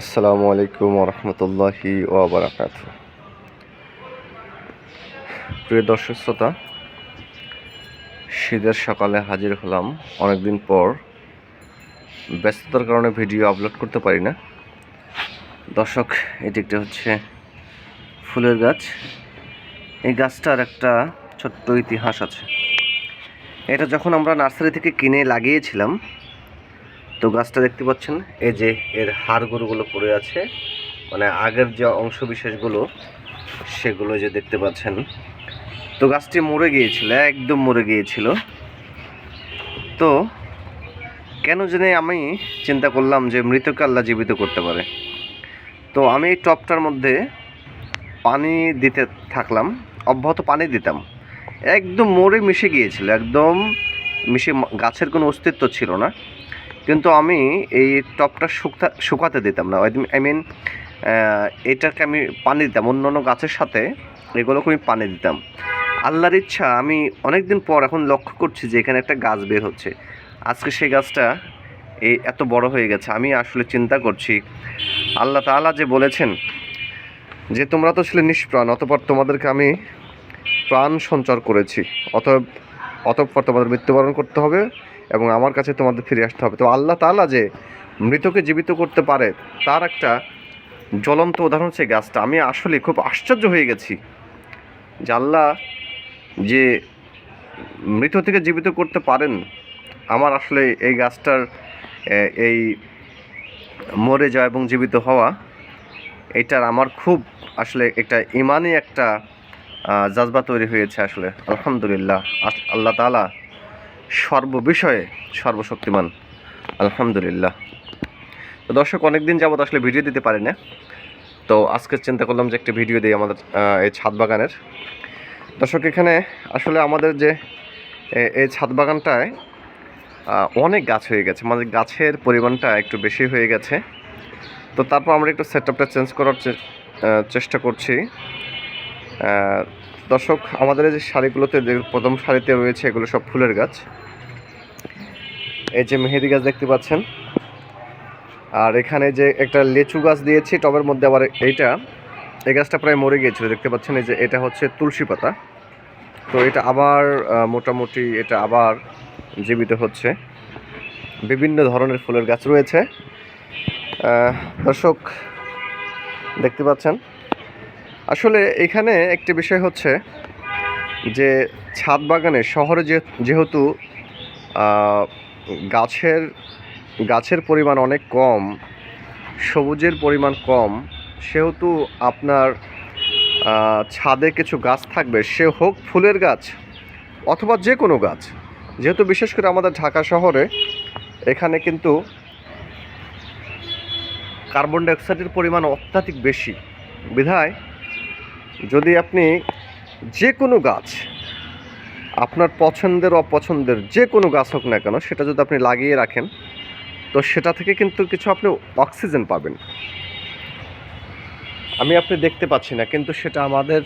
আসসালামু আলাইকুম রহমতুল্লাহি ওয়াবারাকাতুহু। প্রিয় দর্শক শ্রোতা, শীতের সকালে হাজির হলাম। অনেকদিন পর ব্যস্ততার কারণে ভিডিও আপলোড করতে পারি না। দর্শক, এটি একটি হচ্ছে ফুলের গাছ। এই গাছটার একটা ছোট্ট ইতিহাস আছে। এটা যখন আমরা নার্সারি থেকে কিনে লাগিয়েছিলাম, তো গাছটা দেখতে পাচ্ছেন, এই যে এর হাড়গুলো পড়ে আছে, মানে আগের যে অংশ বিশেষগুলো সেগুলো যে দেখতে পাচ্ছেন। তো গাছটি মরে গিয়েছিল, একদম মরে গিয়েছিল। তো কেন জানি আমি চিন্তা করলাম যে মৃতকে আল্লাহ জীবিত করতে পারে। তো আমি এই টবটার মধ্যে পানি দিতে থাকলাম, অব্যাহত পানি দিতাম। একদম মরে মিশে গিয়েছিল, একদম মিশে, গাছের কোনো অস্তিত্ব ছিল না। কিন্তু আমি এই টবটা শুকাতে দিতাম না। আই মিন এটাকে আমি পানি দিতাম, অন্য অন্য গাছের সাথে এগুলোকে আমি পানি দিতাম। আল্লাহর ইচ্ছা, আমি অনেক দিন পর এখন লক্ষ্য করছি যে এখানে একটা গাছ বের হচ্ছে। আজকে সেই গাছটা এত বড় হয়ে গেছে। আমি আসলে চিন্তা করছি, আল্লাহ তাআলা যে বলেছেন যে তোমরা তো ছিলে নিষ্প্রাণ, অতঃপর তোমাদেরকে আমি প্রাণ সঞ্চার করেছি, অতঃপর তোমাদের মৃত্যুবরণ করতে হবে এবং আমার কাছে তোমাদের ফিরে আসতে হবে। তো আল্লাহ তাআলা যে মৃতকে জীবিত করতে পারে, তার একটা জ্বলন্ত উদাহরণ হচ্ছে গাছটা। আমি আসলে খুব আশ্চর্য হয়ে গেছি যে আল্লাহ যে মৃত থেকে জীবিত করতে পারেন। আমার আসলে এই গাছটার এই মরে যাওয়া এবং জীবিত হওয়া, এটার আমার খুব আসলে একটা ইমানি একটা জাজবা তৈরি হয়েছে। আসলে আলহামদুলিল্লাহ, আল্লাহ তাআলা সর্ববিষয়ে সর্বশক্তিমান, আলহামদুলিল্লাহ। তো দর্শক, অনেকদিন যাবত আসলে ভিডিও দিতে পারি না। তো আজকে চিন্তা করলাম যে একটা ভিডিও দিই আমাদের এই ছাদ বাগানের। দর্শক, এখানে আসলে আমাদের যে এই ছাদ বাগানটায় অনেক গাছ হয়ে গেছে, মানে গাছের পরিমাণটা একটু বেশি হয়ে গেছে। তো তারপর আমরা একটু সেটআপটা চেঞ্জ করার চেষ্টা করছি। দর্শক, আমাদের এই যে সারিগুলোতে, প্রথম সারিতে রয়েছে, এগুলো সব ফুলের গাছ। এই যে মেহেদি গাছ দেখতে পাচ্ছেন, আর এখানে যে একটা লেচু গাছ দিয়েছি টবের মধ্যে। আবার এই গাছটা প্রায় মরে গিয়েছিল, দেখতে পাচ্ছেন। এই যে এটা হচ্ছে তুলসী পাতা। তো এটা আবার মোটামুটি এটা আবার জীবিত হচ্ছে। বিভিন্ন ধরনের ফুলের গাছ রয়েছে। দর্শক, দেখতে পাচ্ছেন। আসলে এখানে একটি বিষয় হচ্ছে যে ছাদ বাগানে, শহরে যেহেতু গাছের পরিমাণ অনেক কম, সবুজের পরিমাণ কম, সেহেতু আপনার ছাদে কিছু গাছ থাকবে, সে হোক ফুলের গাছ অথবা যে কোনো গাছ। যেহেতু বিশেষ করে আমাদের ঢাকা শহরে এখানে কিন্তু কার্বন ডাইঅক্সাইডের পরিমাণ অত্যাধিক বেশি, বিধায় যদি আপনি যে কোনো গাছ, আপনার পছন্দের অপছন্দের যে কোনো গাছ হোক না কেন, সেটা যদি আপনি লাগিয়ে রাখেন, তো সেটা থেকে কিন্তু কিছু আপনি অক্সিজেন পাবেন। আপনি দেখতে পাচ্ছি না, কিন্তু সেটা আমাদের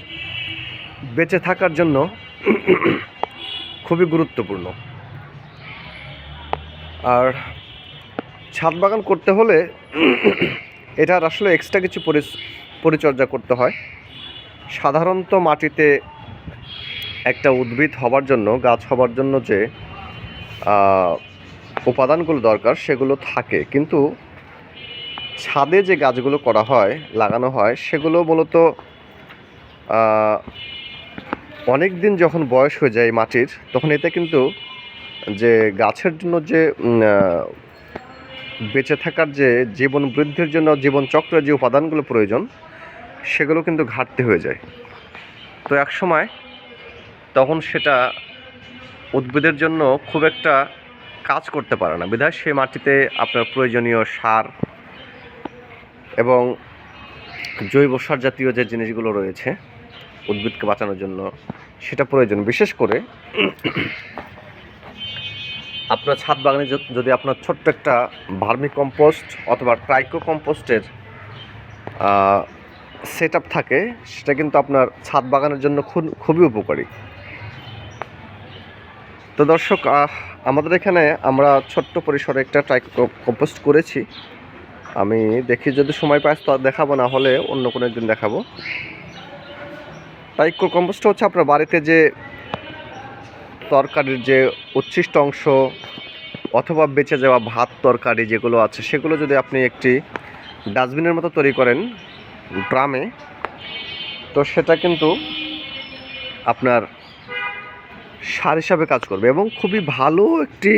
বেঁচে থাকার জন্য খুবই গুরুত্বপূর্ণ। আর ছাদ বাগান করতে হলে এটার আসলে এক্সট্রা কিছু পরিচর্যা করতে হয়। সাধারণত মাটিতে একটা উদ্ভিদ হবার জন্য, গাছ হবার জন্য যে উপাদানগুলো দরকার সেগুলো থাকে, কিন্তু ছাদে যে গাছগুলো করা হয়, লাগানো হয়, সেগুলো মূলত অনেক দিন যখন বয়স হয়ে যায় মাটির, তখন এতে কিন্তু যে গাছের জন্য যে বেঁচে থাকার যে জীবন বৃদ্ধির জন্য জীবন চক্রের যে উপাদানগুলো প্রয়োজন, সেগুলো কিন্তু ঘাটতি হয়ে যায়। তো এক সময় তখন সেটা উদ্ভিদের জন্য খুব একটা কাজ করতে পারে না, বিধায় সে মাটিতে আপনার প্রয়োজনীয় সার এবং জৈব সার জাতীয় যে জিনিসগুলো রয়েছে উদ্ভিদকে বাঁচানোর জন্য, সেটা প্রয়োজন। বিশেষ করে আপনার ছাদ বাগানে যদি আপনার ছোট্ট একটা ভার্মি কম্পোস্ট অথবা ট্রাইকো কম্পোস্টের সেট আপ থাকে, সেটা কিন্তু আপনার ছাদ বাগানের জন্য খুবই উপকারী। তো দর্শক, আমাদের এখানে আমরা ছোট্ট পরিসরে একটা ট্রাইকো কম্পোস্ট করেছি। আমি দেখি যদি সময় পাই তো দেখাবো, না হলে অন্য কোনো একদিন দেখাবো। টাইকো কম্পোস্ট হচ্ছে আপনার বাড়িতে যে তরকারির যে উচ্ছিষ্ট অংশ অথবা বেঁচে যাওয়া ভাত তরকারি যেগুলো আছে সেগুলো যদি আপনি একটি ডাস্টবিনের মতো তৈরি করেন ড্রামে, তো সেটা কিন্তু আপনার সার হিসাবে কাজ করবে এবং খুবই ভালো একটি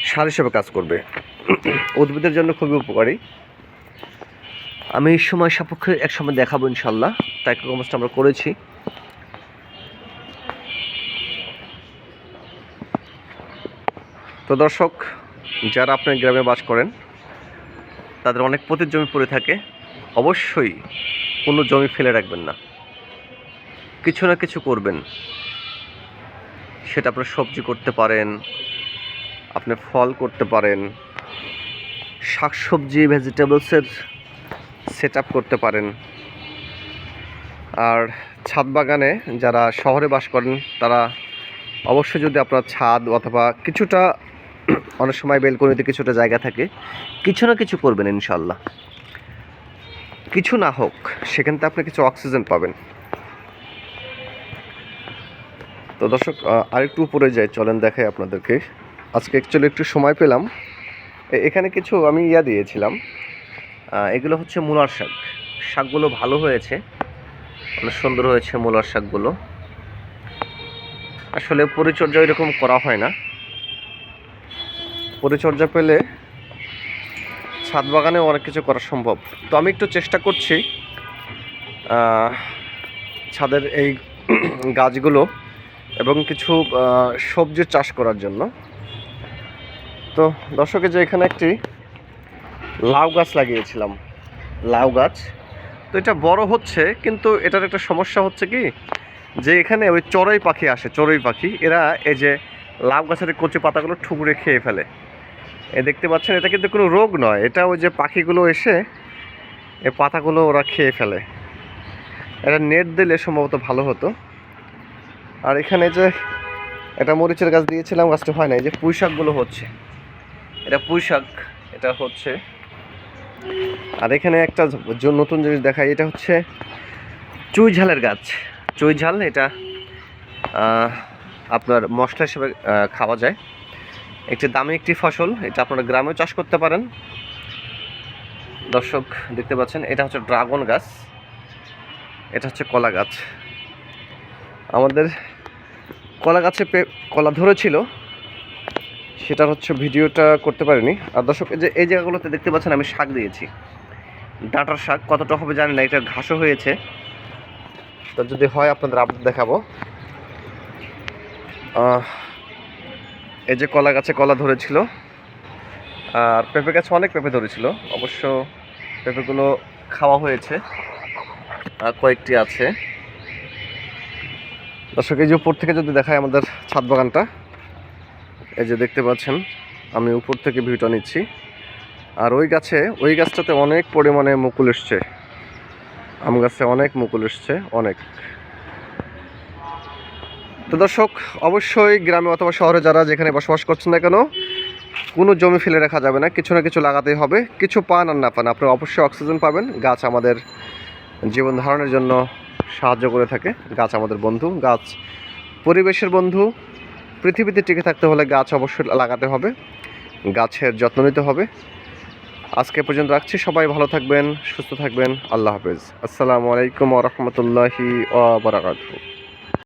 সার হিসাবে কাজ করবে, উদ্ভিদের জন্য খুবই উপকারী। আমি সময় সাপেক্ষে এক সময় দেখাবো ইনশাল্লাহ। টাইকো কম্পোস্ট আমরা করেছি। তো দর্শক, যারা আপনার গ্রামে বাস করেন তাদের অনেক পতিত জমি পড়ে থাকে, অবশ্যই কোনো জমি ফেলে রাখবেন না, কিছু না কিছু করবেন। সেটা আপনার সবজি করতে পারেন, আপনি ফল করতে পারেন, শাকসবজি ভেজিটেবলসের সেট আপ করতে পারেন। আর ছাদ বাগানে যারা শহরে বাস করেন তারা অবশ্যই যদি আপনার ছাদ অথবা কিছুটা অনেক সময় বেলকনিতে কিছুটা জায়গা থাকে, কিছু না কিছু করবেন ইনশাল্লাহ। কিছু না হোক সেখান থেকে আপনি কিছু অক্সিজেন পাবেন। তো দর্শক, আরেকটু উপরে যাই, চলেন দেখাই আপনাদেরকে। আজকে অ্যাকচুয়ালি একটু সময় পেলাম। এখানে কিছু আমি দিয়েছিলাম, এগুলো হচ্ছে মূলার শাক। শাকগুলো ভালো হয়েছে, অনেক সুন্দর হয়েছে মূলার শাকগুলো। আসলে পরিচর্যা এরকম করা হয় না, পরিচর্যা পেলে ছাদ বাগানে অনেক কিছু করা সম্ভব। তো আমি একটু চেষ্টা করছি ছাদের এই গাছগুলো এবং কিছু সবজির চাষ করার জন্য। তো দর্শকের যে এখানে একটি লাউ গাছ লাগিয়েছিলাম, লাউ গাছ, তো এটা বড় হচ্ছে, কিন্তু এটার একটা সমস্যা হচ্ছে কি যে এখানে ওই চড়ুই পাখি আসে, চড়ুই পাখি, এরা এই যে লাউ গাছের কচি পাতাগুলো ঠুকরে খেয়ে ফেলে। দেখতে পাচ্ছেন, এটা কিন্তু কোনো রোগ নয়, এটা ওই যে পাখিগুলো এসে এই পাতাগুলো ওরা খেয়ে ফেলে। এটা নেট দিলে সম্ভবত ভালো হতো। আর এখানে যে এটা মরিচের গাছ দিয়েছিলাম, গাছটা হয় না। এই যে পুঁই শাকগুলো হচ্ছে, এটা পুঁই শাক, এটা হচ্ছে। আর এখানে একটা নতুন জিনিস দেখাই, এটা হচ্ছে চুই ঝালের গাছ। চুই ঝাল এটা আপনার মশলা হিসেবে খাওয়া যায়, একটি দামি একটি ফসল। এটা আপনারা গ্রামেও চাষ করতে পারেন। দর্শক দেখতে পাচ্ছেন, এটা হচ্ছে ড্রাগন গাছ, এটা হচ্ছে কলা গাছ। আমাদের কলা গাছে কলা ধরেছিল, সেটার হচ্ছে ভিডিওটা করতে পারিনি। আর দর্শক, এই জায়গাগুলোতে দেখতে পাচ্ছেন আমি শাক দিয়েছি, ডাঁটার শাক। কতটা হবে জানি না, এটা ঘাসও হয়েছে। তো যদি হয় আপনাদের আপডেট দেখাবো। এই যে কলা গাছে কলা ধরেছিল, আর পেঁপে গাছে অনেক পেঁপে ধরেছিল। অবশ্য পেঁপেগুলো খাওয়া হয়েছে, কয়েকটি আছে। দর্শক, এই যে উপর থেকে যদি দেখায় আমাদের ছাদ বাগানটা, এই যে দেখতে পাচ্ছেন, আমি উপর থেকে ভিউটা নিচ্ছি। আর ওই গাছটাতে অনেক পরিমাণে মুকুল এসছে, আম গাছে অনেক মুকুল এসছে, অনেক। তো দর্শক, অবশ্যই গ্রামে অথবা শহরে যারা যেখানে বসবাস করছেন না কেন, কোনো জমি ফেলে রাখা যাবে না, কিছু না কিছু লাগাতেই হবে। কিছু পান আর না পান, আপনি অবশ্যই অক্সিজেন পাবেন। গাছ আমাদের জীবন ধারণের জন্য সাহায্য করে থাকে। গাছ আমাদের বন্ধু, গাছ পরিবেশের বন্ধু। পৃথিবীতে টিকে থাকতে হলে গাছ অবশ্যই লাগাতে হবে, গাছের যত্ন নিতে হবে। আজকে পর্যন্ত রাখছি, সবাই ভালো থাকবেন, সুস্থ থাকবেন। আল্লাহ হাফেজ। আসসালামু আলাইকুম ওয়া রাহমাতুল্লাহি ওয়া বারাকাতুহু।